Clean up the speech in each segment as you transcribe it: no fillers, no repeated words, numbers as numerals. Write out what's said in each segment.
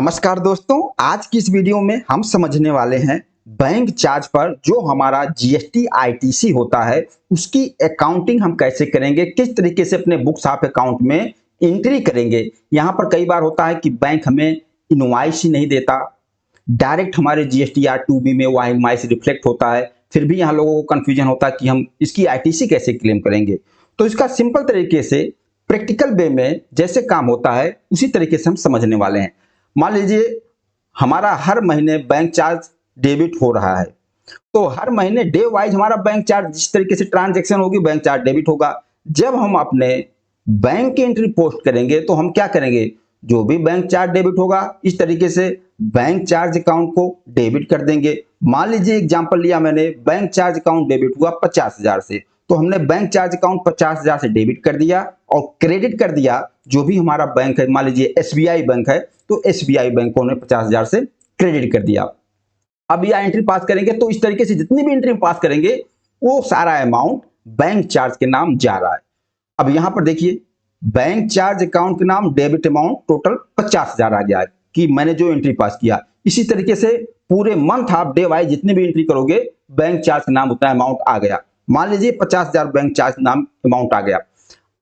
नमस्कार दोस्तों, आज की इस वीडियो में हम समझने वाले हैं बैंक चार्ज पर जो हमारा जीएसटी आईटीसी होता है उसकी अकाउंटिंग हम कैसे करेंगे, किस तरीके से अपने बुक्स ऑफ अकाउंट में एंट्री करेंगे। यहाँ पर कई बार होता है कि बैंक हमें इनवॉइस ही नहीं देता, डायरेक्ट हमारे जीएसटी आर 2B में वो इनवॉइस रिफ्लेक्ट होता है, फिर भी यहाँ लोगों को कंफ्यूजन होता है कि हम इसकी आईटीसी कैसे क्लेम करेंगे। तो इसका सिंपल तरीके से प्रैक्टिकल वे में जैसे काम होता है उसी तरीके से हम समझने वाले हैं। मान लीजिए हमारा हर महीने बैंक चार्ज डेबिट हो रहा है, तो हर महीने डे वाइज हमारा बैंक चार्ज जिस तरीके से ट्रांजैक्शन होगी बैंक चार्ज डेबिट होगा। जब हम अपने बैंक की एंट्री पोस्ट करेंगे तो हम क्या करेंगे, जो भी बैंक चार्ज डेबिट होगा इस तरीके से बैंक चार्ज अकाउंट को डेबिट कर देंगे। मान लीजिए एग्जांपल लिया मैंने, बैंक चार्ज अकाउंट डेबिट हुआ 50,000 से, तो हमने बैंक चार्ज अकाउंट 50,000 से डेबिट कर दिया और क्रेडिट कर दिया जो भी हमारा बैंक है। मान लीजिए एसबीआई बैंक है तो एसबीआई बैंक को हमने 50,000 से क्रेडिट कर दिया। अब यह एंट्री पास करेंगे तो इस तरीके से जितनी भी एंट्री पास करेंगे वो सारा अमाउंट बैंक चार्ज के नाम जा रहा है। अब यहां पर देखिए बैंक चार्ज अकाउंट के नाम डेबिट अमाउंट टोटल 50,000 आ गया कि मैंने जो एंट्री पास किया। इसी तरीके से पूरे मंथ आप डे वाइज जितनी भी एंट्री करोगे बैंक चार्ज के नाम उतना अमाउंट आ गया। मान लीजिए 50,000 बैंक चार्ज नाम अमाउंट आ गया।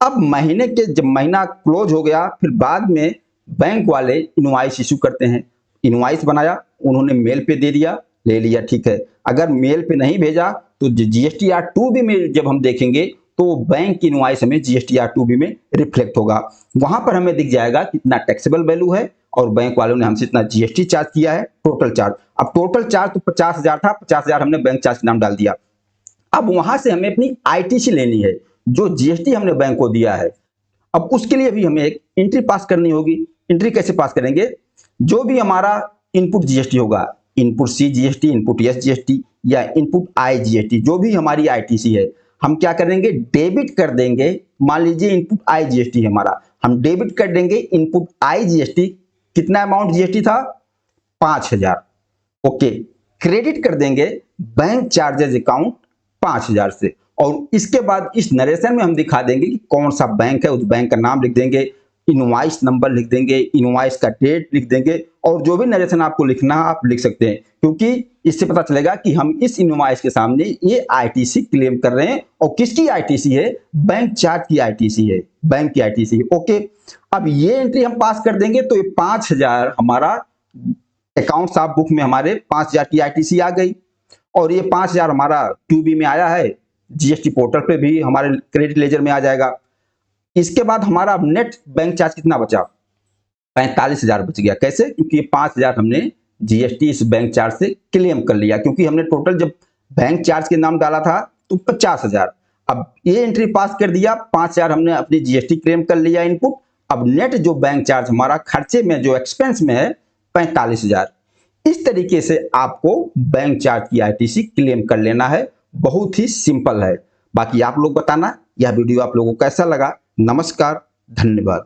अब महीने के जब महीना क्लोज हो गया फिर बाद में बैंक वाले इनवॉइस इशू करते हैं। इनवॉइस बनाया, उन्होंने मेल पे दे दिया, ले लिया, ठीक है। अगर मेल पे नहीं भेजा तो जीएसटी आर 2B में जब हम देखेंगे तो बैंक की इनवॉइस हमें जीएसटी आर 2B में रिफ्लेक्ट होगा। वहां पर हमें दिख जाएगा कितना टैक्सेबल वैल्यू है और बैंक वालों ने हमसे इतना जीएसटी चार्ज किया है, टोटल चार्ज। अब टोटल चार्ज तो 50,000 था, 50,000 हमने बैंक चार्ज के नाम डाल दिया। अब वहां से हमें अपनी आईटीसी लेनी है जो जीएसटी हमने बैंक को दिया है। अब उसके लिए भी हमें एक एंट्री पास करनी होगी। एंट्री कैसे पास करेंगे, जो भी हमारा इनपुट जीएसटी होगा, input C GST, input S GST या इनपुट आई जीएसटी, जो भी हमारी आईटीसी है, हम क्या करेंगे डेबिट कर देंगे। मान लीजिए इनपुट आई जीएसटी है हमारा, हम डेबिट कर देंगे इनपुट आई जीएसटी। कितना अमाउंट जीएसटी था, 5,000। ओके, क्रेडिट कर देंगे बैंक चार्जेज अकाउंट 5,000 से। और इसके बाद इस नरेशन में हम दिखा देंगे कि कौन सा बैंक है, उस बैंक का नाम लिख देंगे, इनवॉइस नंबर लिख देंगे, इनवॉइस का डेट लिख देंगे और जो भी नरेशन आपको लिखना है आप लिख सकते हैं, क्योंकि इससे पता चलेगा कि हम इस इनवॉइस के सामने ये आईटीसी क्लेम कर रहे हैं। और किसकी आईटीसी है, बैंक चार्ज की आईटीसी है, बैंक की आईटीसी है। ओके, अब ये एंट्री हम पास कर देंगे तो ये 5,000 हमारा अकाउंट साफ बुक में हमारे 5,000 की आईटीसी आ गई और ये 5,000 हमारा 2B में आया है, जीएसटी पोर्टल पे भी हमारे क्रेडिट लेजर में आ जाएगा। इसके बाद हमारा नेट बैंक चार्ज कितना बचा, 45,000 बच गया। कैसे, क्योंकि 5,000 हमने जीएसटी इस बैंक चार्ज से क्लेम कर लिया, क्योंकि हमने टोटल जब बैंक चार्ज के नाम डाला था तो 50,000। अब ये एंट्री पास कर दिया, 5,000 हमने अपनी जीएसटी क्लेम कर लिया इनपुट। अब नेट जो बैंक चार्ज हमारा खर्चे में जो एक्सपेंस में है 45,000। इस तरीके से आपको बैंक चार्ज की आईटीसी क्लेम कर लेना है, बहुत ही सिंपल है। बाकी आप लोग बताना यह वीडियो आप लोगों को कैसा लगा। नमस्कार, धन्यवाद।